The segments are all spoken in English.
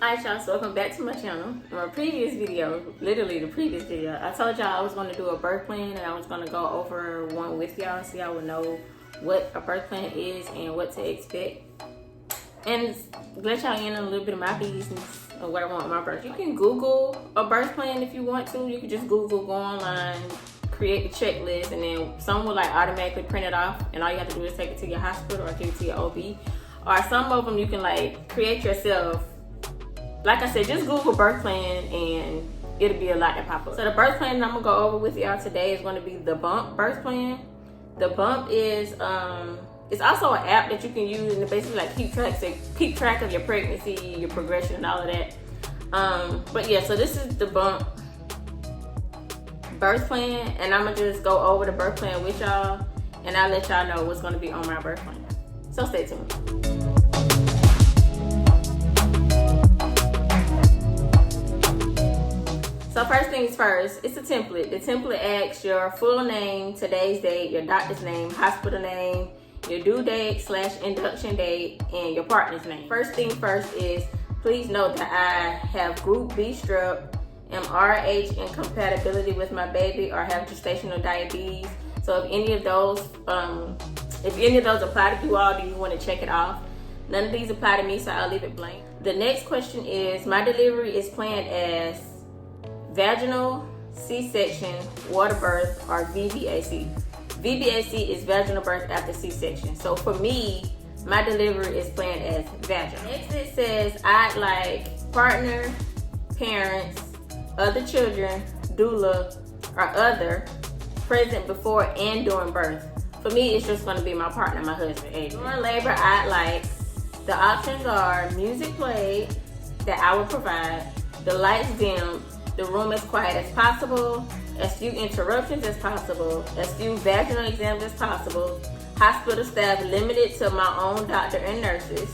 Alright y'all, so welcome back to my channel. In my previous video, literally the previous video, I told y'all I was going to do a birth plan and I was going to go over one with y'all so y'all would know what a birth plan is and what to expect. And let y'all in on a little bit of my business of what I want with my birth. You can Google a birth plan if you want to. You can just Google, go online, create the checklist, and then some will like automatically print it off and all you have to do is take it to your hospital or take it to your OB. Or some of them you can like create yourself. Like I said, just Google birth plan and it'll be a lot that pop up. So the birth plan that I'm gonna go over with y'all today is gonna be the Bump birth plan. The Bump is it's also an app that you can use and basically like keep track of your pregnancy, your progression, and all of that. But yeah, so this is the Bump birth plan, and I'm gonna just go over the birth plan with y'all, and I'll let y'all know what's gonna be on my birth plan. So stay tuned. So first things first, it's a template. The template asks your full name, today's date, your doctor's name, hospital name, your due date / induction date, and your partner's name. First thing first is, please note that I have group B strep, am RH incompatibility with my baby, or have gestational diabetes. So if any of those apply to you all, do you want to check it off? None of these apply to me, so I'll leave it blank. The next question is, my delivery is planned as vaginal, C-section, water birth, or VBAC. VBAC is vaginal birth after C-section. So for me, my delivery is planned as vaginal. Next it says, I'd like partner, parents, other children, doula, or other present before and during birth. For me, it's just gonna be my partner, my husband, Adrian. During labor, I'd like, the options are music played that I will provide, the lights dimmed, the room as quiet as possible, as few interruptions as possible, as few vaginal exams as possible, hospital staff limited to my own doctor and nurses,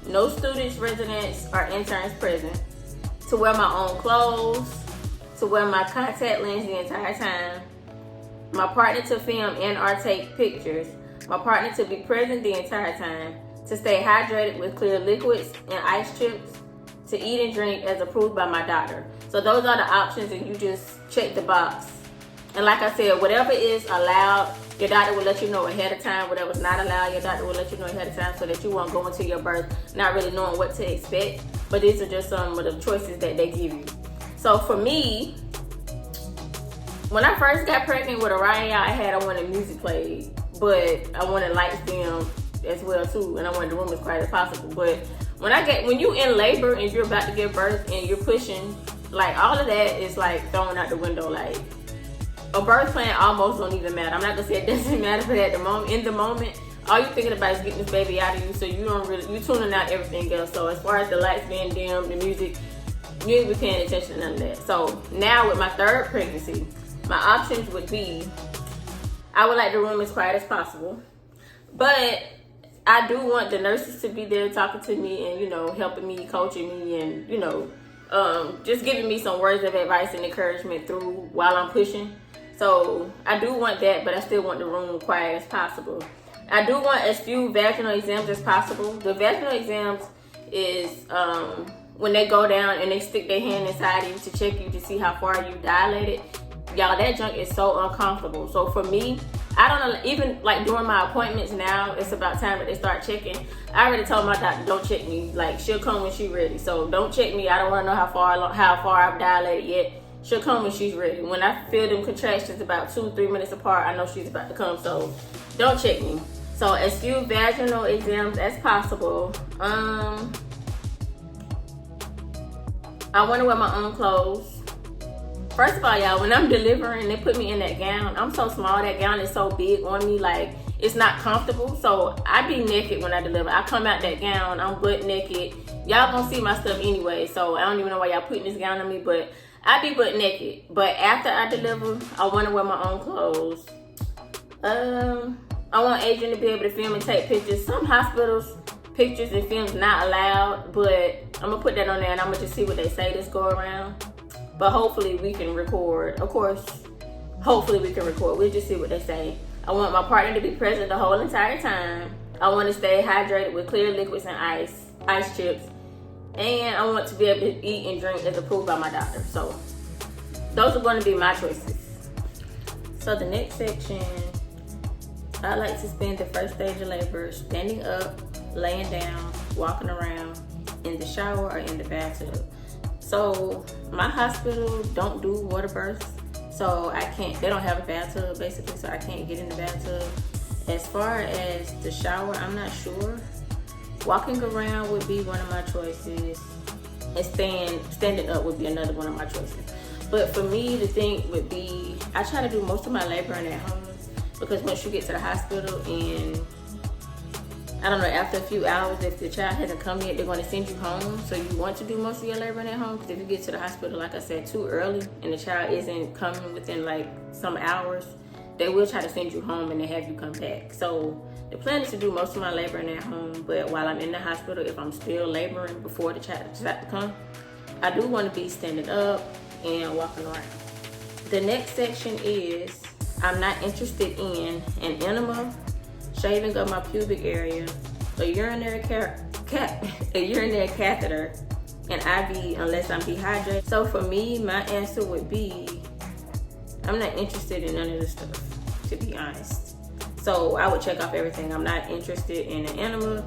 no students, residents, or interns present, to wear my own clothes, to wear my contact lens the entire time, my partner to film and or take pictures, my partner to be present the entire time, to stay hydrated with clear liquids and ice chips, to eat and drink as approved by my doctor. So those are the options, and you just check the box. And like I said, whatever is allowed, your doctor will let you know ahead of time. Whatever's not allowed, your doctor will let you know ahead of time so that you won't go into your birth not really knowing what to expect. But these are just some of the choices that they give you. So for me, when I first got pregnant with Orion, I wanted music played, but I wanted lights dimmed as well too, and I wanted the room as quiet as possible. But when you in labor and you're about to give birth and you're pushing, like all of that is like thrown out the window. Like a birth plan almost don't even matter. I'm not gonna say it doesn't matter, but in the moment, all you're thinking about is getting this baby out of you. So you tuning out everything else. So as far as the lights being dim, the music, you ain't be paying attention to none of that. So now with my third pregnancy, my options would be, I would like the room as quiet as possible, but I do want the nurses to be there talking to me and, helping me, coaching me, and, just giving me some words of advice and encouragement through while I'm pushing. So I do want that, but I still want the room quiet as possible. I do want as few vaginal exams as possible. The vaginal exams is when they go down and they stick their hand inside you to check you to see how far you dilated. Y'all, that junk is so uncomfortable. So for me, I don't know, even like during my appointments now, it's about time that they start checking. I already told my doctor, don't check me. Like, she'll come when she's ready. So don't check me. I don't want to know how far I've dilated yet. She'll come when she's ready. When I feel them contractions about 2-3 minutes apart, I know she's about to come. So don't check me. So as few vaginal exams as possible. I want to wear my own clothes. First of all, y'all, when I'm delivering, they put me in that gown. I'm so small, that gown is so big on me, like, it's not comfortable. So I be naked when I deliver. I come out that gown, I'm butt naked. Y'all gonna see my stuff anyway, so I don't even know why y'all putting this gown on me, but I be butt naked. But after I deliver, I wanna wear my own clothes. I want Adrian to be able to film and take pictures. Some hospitals, pictures and films not allowed, but I'm gonna put that on there and I'm gonna just see what they say this go around. But hopefully we can record. Of course, hopefully we can record. We'll just see what they say. I want my partner to be present the whole entire time. I want to stay hydrated with clear liquids and ice chips. and I want to be able to eat and drink as approved by my doctor. So those are going to be my choices. So the next section, I like to spend the first stage of labor standing up, laying down, walking around, in the shower or in the bathtub. So my hospital don't do water births, so I can't, they don't have a bathtub basically, so I can't get in the bathtub. As far as the shower, I'm not sure. Walking around would be one of my choices, and standing up would be another one of my choices. But for me, the thing would be, I try to do most of my laboring at home, because once you get to the hospital and I don't know, after a few hours, if the child hasn't come yet, they're going to send you home. So you want to do most of your laboring at home, because if you get to the hospital, like I said, too early and the child isn't coming within like some hours, they will try to send you home and they have you come back. So the plan is to do most of my laboring at home, but while I'm in the hospital, if I'm still laboring before the child decides to come, I do want to be standing up and walking around. The next section is, I'm not interested in an enema, shaving of my pubic area, a urinary catheter, an IV unless I'm dehydrated. So for me, my answer would be, I'm not interested in none of this stuff, to be honest. So I would check off everything. I'm not interested in an enema.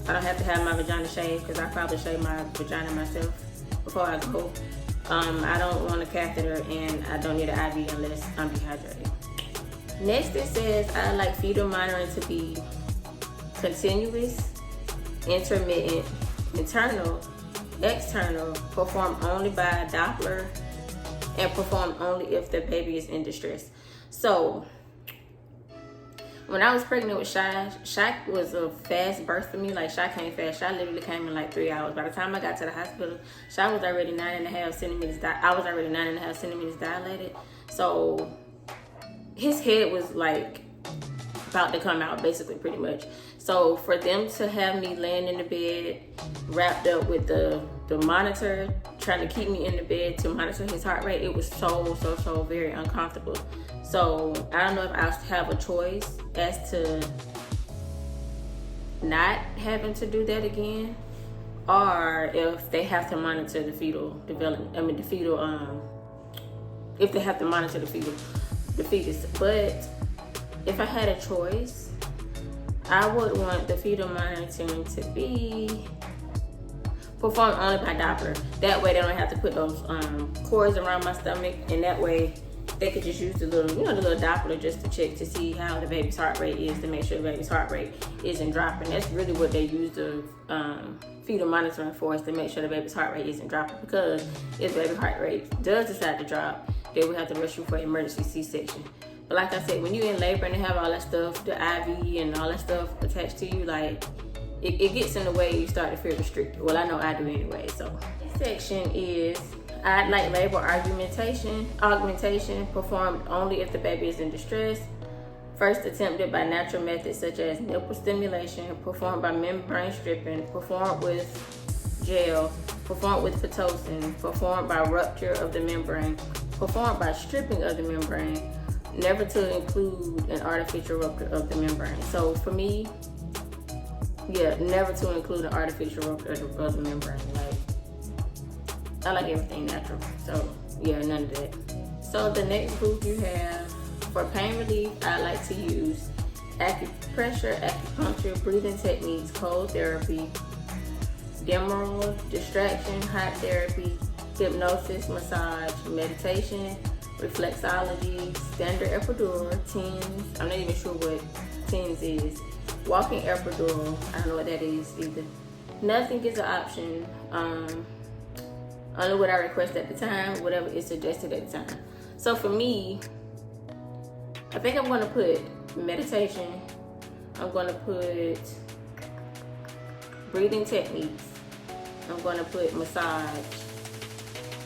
I don't have to have my vagina shaved, because I probably shave my vagina myself before I go. I don't want a catheter, and I don't need an IV unless I'm dehydrated. Next, it says I like fetal monitoring to be continuous, intermittent, internal, external, performed only by a Doppler, and performed only if the baby is in distress. So when I was pregnant with Shy was a fast birth for me. Like, Shy came fast. Shy literally came in like 3 hours. By the time I got to the hospital, Shy was already 9.5 centimeters. I was already 9.5 centimeters dilated. So his head was like about to come out, basically, pretty much. So for them to have me laying in the bed, wrapped up with the monitor, trying to keep me in the bed to monitor his heart rate, it was so very uncomfortable. So I don't know if I have a choice as to not having to do that again, or if they have to monitor the fetal development. I mean, if they have to monitor the fetus. But if I had a choice, I would want the fetal monitoring to be performed only by Doppler. That way they don't have to put those cords around my stomach, and that way they could just use the little, the little Doppler just to check to see how the baby's heart rate is, to make sure the baby's heart rate isn't dropping. That's really what they use the fetal monitoring for, is to make sure the baby's heart rate isn't dropping, because if the baby's heart rate does decide to drop, they will have to rush you for emergency C-section. But like I said, when you're in labor and they have all that stuff, the IV and all that stuff attached to you, like, it gets in the way, you start to feel restricted. Well, I know I do anyway. So this section is, I'd like labor augmentation performed only if the baby is in distress. First attempted by natural methods such as nipple stimulation, performed by membrane stripping, performed with gel, performed with Pitocin, performed by rupture of the membrane, performed by stripping of the membrane, never to include an artificial rupture of the membrane. So for me, yeah, never to include an artificial rupture of the membrane. Like, I like everything natural, so yeah, none of that. So the next group you have, for pain relief, I like to use acupressure, acupuncture, breathing techniques, cold therapy, demerol, distraction, hot therapy, hypnosis, massage, meditation, reflexology, standard epidural, TENS, I'm not even sure what TENS is, walking epidural, I don't know what that is either. Nothing is an option. Only what I request at the time, whatever is suggested at the time. So for me, I think I'm gonna put meditation, I'm gonna put breathing techniques, I'm gonna put massage,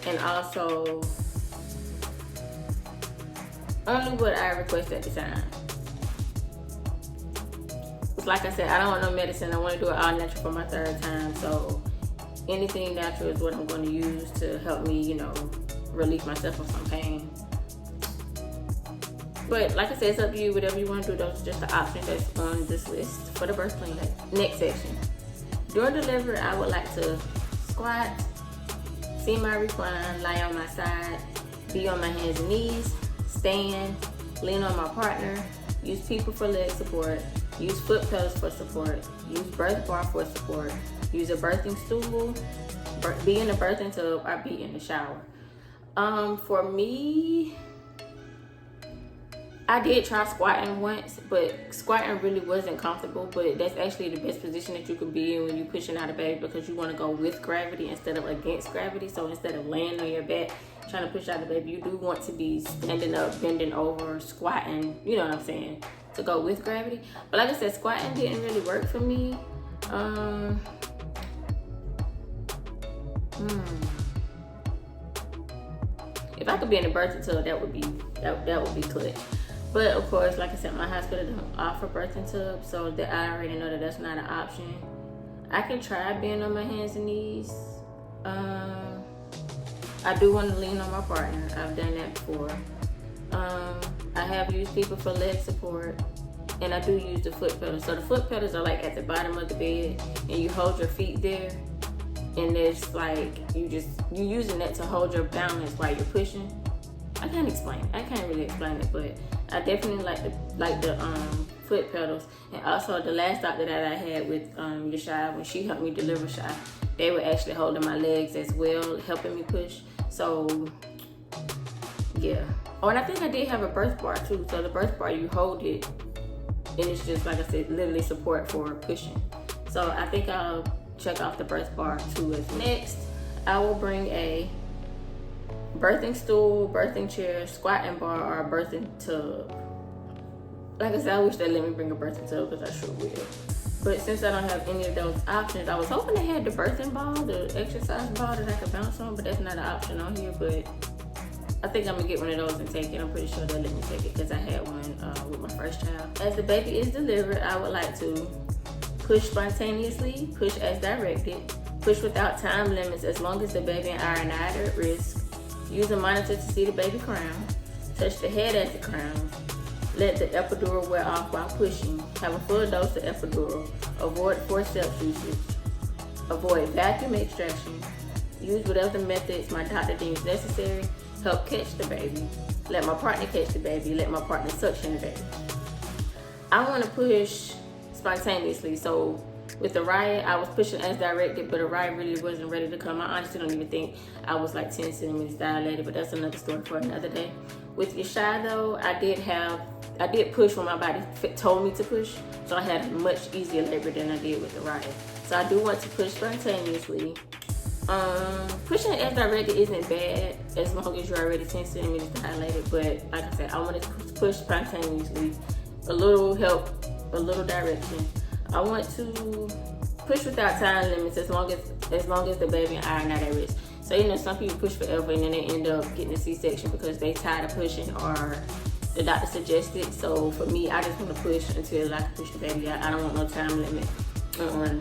and also only what I request at the time. It's like I said, I don't want no medicine. I want to do it all natural for my third time. So anything natural is what I'm going to use to help me, relieve myself of some pain. But like I said, it's up to you. Whatever you want to do, those are just the options that's on this list for the birth plan. Next section. During delivery, I would like to squat, semi-recline, lie on my side, be on my hands and knees, stand, lean on my partner, use people for leg support, use foot pedals for support, use birth bar for support, use a birthing stool, be in the birthing tub, or be in the shower. For me, I did try squatting once, but squatting really wasn't comfortable. But that's actually the best position that you can be in when you're pushing out a baby, because you want to go with gravity instead of against gravity. So instead of laying on your back trying to push out the baby, you do want to be standing up, bending over, squatting, you know what I'm saying, to go with gravity. But like I said, squatting didn't really work for me. If I could be in the birthing tub, that would be clutch. But of course, like I said, my hospital doesn't offer birthing tubs, so that I already know that that's not an option. I can try being on my hands and knees. I do want to lean on my partner. I've done that before. I have used people for leg support, and I do use the foot pedals. So the foot pedals are like at the bottom of the bed, and you hold your feet there, and it's like you're using that to hold your balance while you're pushing. I can't really explain it, but I definitely like the foot pedals. And also the last doctor that I had with Yashai, when she helped me deliver Shy, they were actually holding my legs as well, helping me push. So yeah. Oh, and I think I did have a birth bar too. So the birth bar, you hold it, and it's just, like I said, literally support for pushing. So I think I'll check off the birth bar too. As next, I will bring a birthing stool, birthing chair, squatting bar, or a birthing tub. Like I said, I wish they let me bring a birthing tub, because I sure will. But since I don't have any of those options, I was hoping they had the birthing ball, the exercise ball that I could bounce on, but that's not an option on here. But I think I'm gonna get one of those and take it. I'm pretty sure they'll let me take it, because I had one with my first child. As the baby is delivered, I would like to push spontaneously, push as directed, push without time limits as long as the baby and I are not at risk, use a monitor to see the baby crown, touch the head as it crowns, let the epidural wear off while pushing, have a full dose of epidural, avoid forceps usage, avoid vacuum extraction, use whatever methods my doctor deems necessary, help catch the baby, let my partner catch the baby, let my partner suction the baby. I want to push spontaneously. So with the riot, I was pushing as directed, but the riot really wasn't ready to come. I honestly don't even think I was like 10 centimeters dilated, but that's another story for another day. With Yashai though, I did push when my body told me to push, so I had a much easier labor than I did with the riot. So I do want to push spontaneously. Pushing as directed isn't bad as long as you're already 10 centimeters dilated, but like I said, I want to push spontaneously. A little help, a little direction. I want to push without time limits as long as the baby and I are not at risk. So, you know, some people push forever and then they end up getting a C-section because they tired of pushing or the doctor suggested. So for me, I just want to push until I can push the baby out. I don't want no time limit on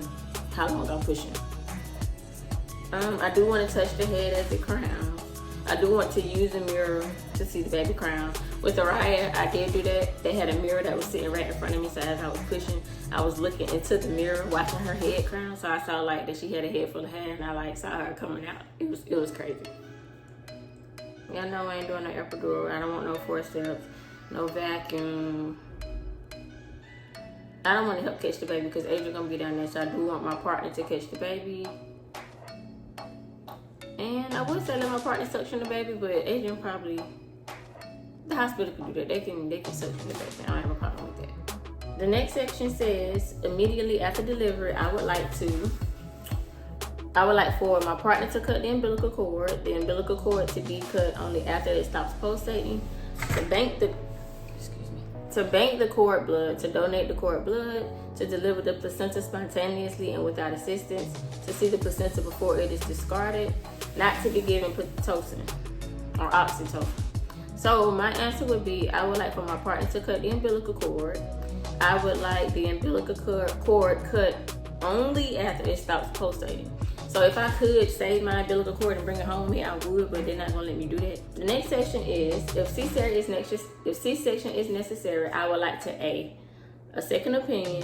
how long I'm pushing. I do want to touch the head as it crowns. I do want to use a mirror to see the baby crown. With Araya, I did do that. They had a mirror that was sitting right in front of me, so as I was pushing, I was looking into the mirror, watching her head crown. So I saw like that she had a head full of hair, and I saw her coming out. It was crazy. Y'all know I ain't doing no epidural. I don't want no forceps, no vacuum. I don't want to help catch the baby because Adrian's gonna be down there, so I do want my partner to catch the baby. And I would say let my partner suction the baby, but Adrian probably, the hospital can do that. They can suction the baby. I don't have a problem with that. The next section says, immediately after delivery, I would like for my partner to cut the umbilical cord to be cut only after it stops pulsating, to bank the cord blood, to donate the cord blood, to deliver the placenta spontaneously and without assistance, to see the placenta before it is discarded, not to be given Pitocin or oxytocin. So my answer would be, I would like for my partner to cut the umbilical cord. I would like the umbilical cord cut only after it stops pulsating. So if I could save my umbilical cord and bring it home here, I would, but they're not gonna let me do that. The next section is, if C-section is necessary, I would like to A second opinion,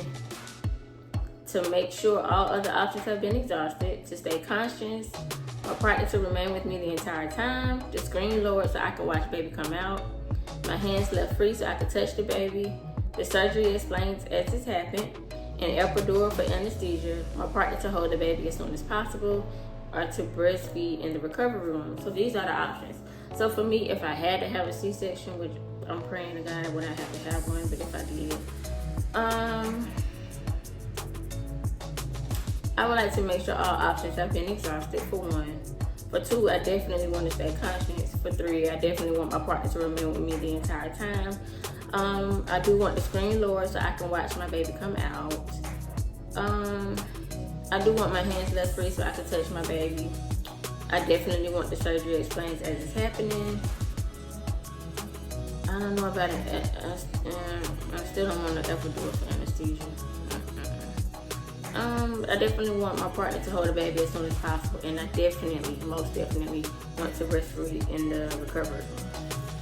to make sure all other options have been exhausted, to stay conscious, my partner to remain with me the entire time, the screen lowered so I could watch baby come out, my hands left free so I could touch the baby, the surgery explains as it's happened, an epidural for anesthesia, my partner to hold the baby as soon as possible, or to breastfeed in the recovery room. So these are the options. So for me, if I had to have a C-section, which I'm praying to God I would not have to have one, but if I did, I would like to make sure all options have been exhausted, for one. For two, I definitely want to stay conscious. For three, I definitely want my partner to remain with me the entire time. I do want the screen lowered so I can watch my baby come out. I do want my hands left free so I can touch my baby. I definitely want the surgery explains as it's happening. I don't know about it. I still don't want an epidural for anesthesia. I definitely want my partner to hold the baby as soon as possible, and I definitely, most definitely, want to breastfeed in the recovery room.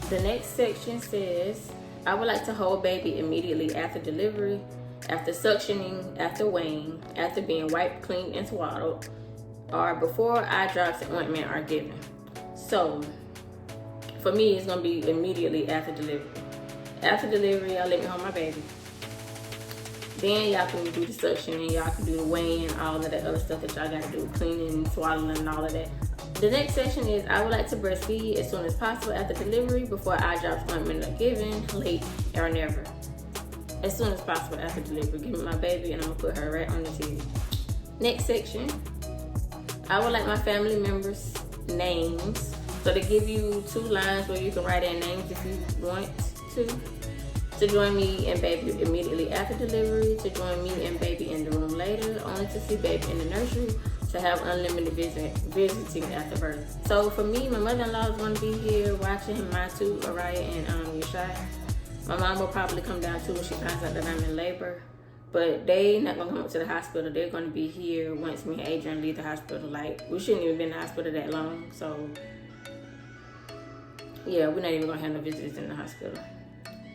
The next section says, I would like to hold baby immediately after delivery, after suctioning, after weighing, after being wiped, cleaned, and swaddled, or before eye drops and ointment are given. So, for me, it's gonna be immediately after delivery. After delivery, y'all let me hold my baby. Then y'all can do the suctioning, y'all can do the weighing, all of that other stuff that y'all gotta do, cleaning, swaddling, and all of that. The next section is, I would like to breastfeed as soon as possible after delivery, before eye drops, ointment are given, late, or never. As soon as possible after delivery. Give me my baby and I'm gonna put her right on the TV. Next section, I would like my family members' names. So they give you 2 lines where you can write their names if you want to join me and baby immediately after delivery, to join me and baby in the room later, only to see baby in the nursery, to have unlimited visiting after birth. So for me, my mother-in-law is going to be here watching Matu, Araya, and Yeshai. My mom will probably come down too when she finds out that I'm in labor. But they not going to come up to the hospital. They're going to be here once me and Adrian leave the hospital. Like, we shouldn't even be in the hospital that long. So, yeah, we're not even going to have no visitors in the hospital.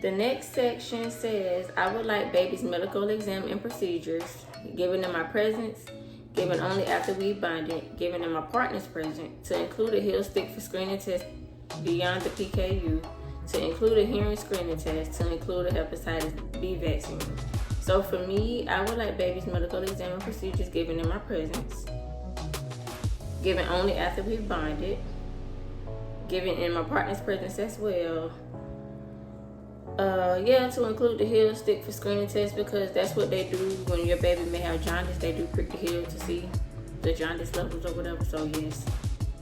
The next section says, I would like baby's medical exam and procedures, giving them my presence, given only after we bonded, giving them my partner's present, to include a heel stick for screening test beyond the PKU, to include a hearing screening test, to include a hepatitis B vaccine. So for me, I would like baby's medical exam and procedures, given in my presence, given only after we've bonded, given in my partner's presence as well. To include the heel stick for screening tests, because that's what they do when your baby may have jaundice. They do prick the heel to see the jaundice levels or whatever, so yes.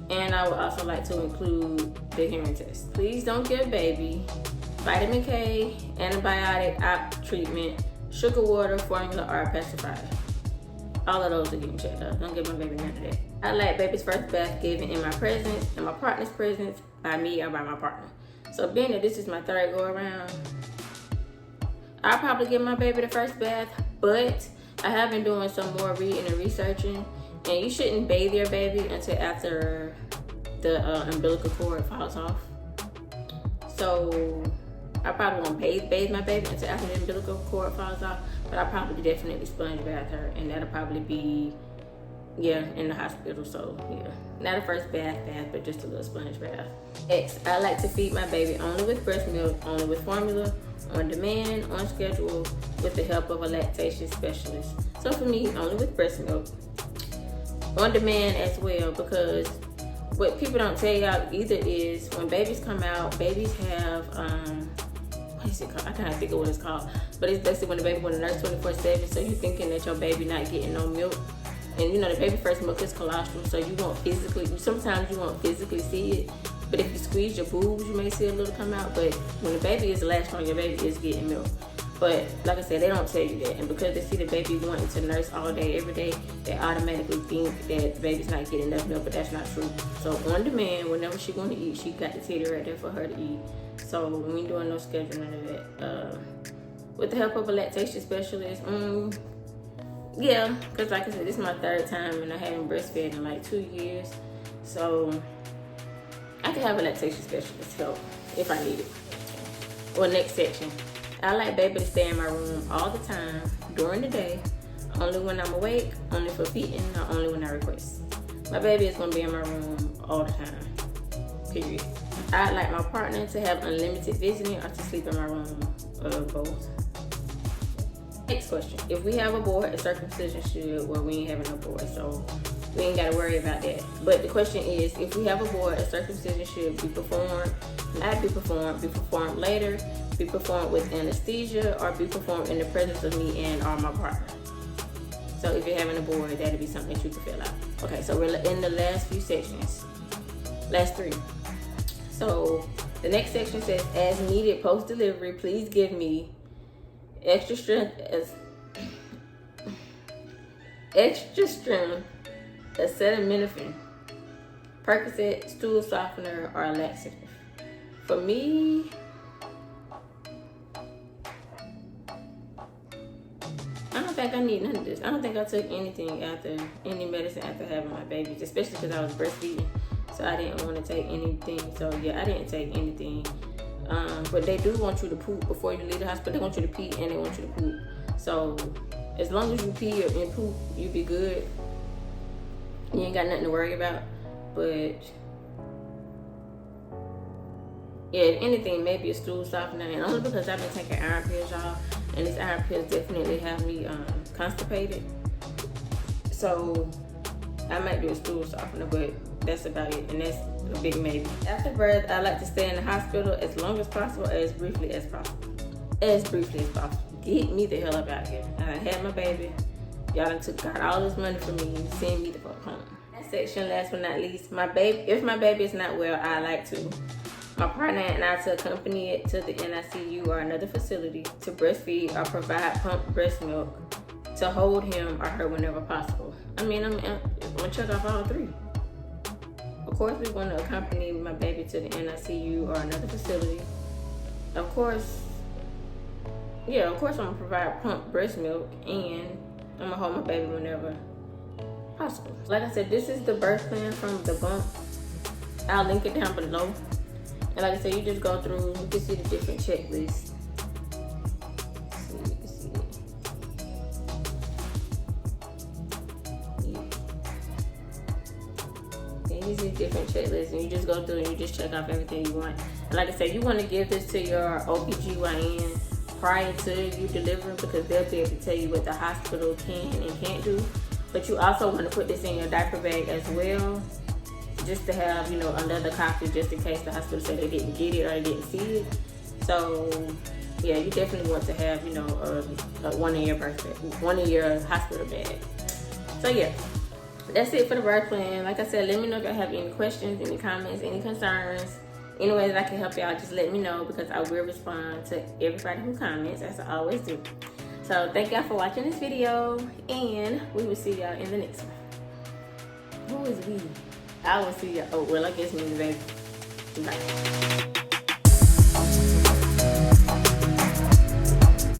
And I would also like to include the hearing test. Please don't give baby vitamin K, antibiotic, op treatment, sugar water, formula, or pacifier. All of those are getting checked out. Don't give my baby none of that. I like baby's first bath given in my presence, in my partner's presence, by me or by my partner. So being that this is my 3rd go around, I'll probably give my baby the first bath, but I have been doing some more reading and researching, and you shouldn't bathe your baby until after the umbilical cord falls off. So I probably won't bathe my baby until after the umbilical cord falls off, but I'll probably definitely sponge bath her, and that'll probably be, in the hospital. So not a first bath, but just a little sponge bath. Next, I like to feed my baby only with breast milk, only with formula, on demand, on schedule, with the help of a lactation specialist. So for me, only with breast milk, on demand as well, because what people don't tell y'all either is when babies come out, babies have what is it called? I can't think of what it's called, but it's basically when the baby want to nurse 24/7. So you're thinking that your baby not getting no milk. And the baby first milk is colostrum, so sometimes you won't physically see it. But if you squeeze your boobs, you may see a little come out. But when the baby is latched on, your baby is getting milk. But like I said, they don't tell you that. And because they see the baby wanting to nurse all day, every day, they automatically think that the baby's not getting enough milk, but that's not true. So on demand, whenever she's going to eat, she got the titty right there for her to eat. So we ain't doing no scheduling of that. With the help of a lactation specialist, because like I said, this is my 3rd time and I haven't breastfed in like 2 years. So I can have a lactation specialist help if I need it. Or next section. I like baby to stay in my room all the time, during the day, only when I'm awake, only for feeding, or only when I request. My baby is gonna be in my room all the time, period. I'd like my partner to have unlimited visiting or to sleep in my room, both. Next question. If we have a boy, a circumcision should, well, we ain't having no boy, so we ain't gotta worry about that. But the question is, if we have a boy, a circumcision should be performed, not be performed later, be performed with anesthesia, or be performed in the presence of me and or my partner. So if you're having a boy, that'll be something that you can fill out. Okay, so we're in the last few sections, last 3. So the next section says, as needed post-delivery, please give me extra strength, acetaminophen, Percocet, stool softener, or a laxative. For me, I don't think I need none of this. I don't think I took anything any medicine after having my babies, especially because I was breastfeeding. So I didn't want to take anything. So yeah, I didn't take anything. But they do want you to poop before you leave the hospital. They want you to pee and they want you to poop. So as long as you pee and poop, you be good. You ain't got nothing to worry about. But yeah, if anything, maybe a stool softener. And only because I've been taking iron pills, y'all. And these iron pills definitely have me constipated. So I might do a stool softener, but that's about it. And that's a big maybe. After birth, I like to stay in the hospital as long as possible, as briefly as possible. As briefly as possible. Get me the hell up out of here. I had my baby. Y'all done got all this money from me and send me the fuck home. That section, last but not least, if my baby is not well, I like to my partner and I to accompany it to the NICU or another facility to breastfeed or provide pump breast milk to hold him or her whenever possible. I mean, I'm gonna check off all 3. Of course, we want to accompany my baby to the NICU or another facility. Of course, I'm gonna provide pump breast milk and I'm gonna hold my baby whenever possible. Like I said, this is the birth plan from the bump. I'll link it down below. And like I said, you just go through, you can see the different checklists. You can see it. Yeah, you see different checklists and you just go through and you just check off everything you want. And like I said, you want to give this to your OBGYN prior to you delivering because they'll be able to tell you what the hospital can and can't do. But you also want to put this in your diaper bag as well, just to have, another copy just in case the hospital said they didn't get it or they didn't see it. So yeah, you definitely want to have, one in your hospital bag. So yeah, that's it for the birth plan. Like I said, let me know if y'all have any questions, any comments, any concerns. Any ways I can help y'all, just let me know because I will respond to everybody who comments, as I always do. So thank y'all for watching this video, and we will see y'all in the next one. Who is we? I will see y'all. Oh, well, I guess me and the baby. Bye.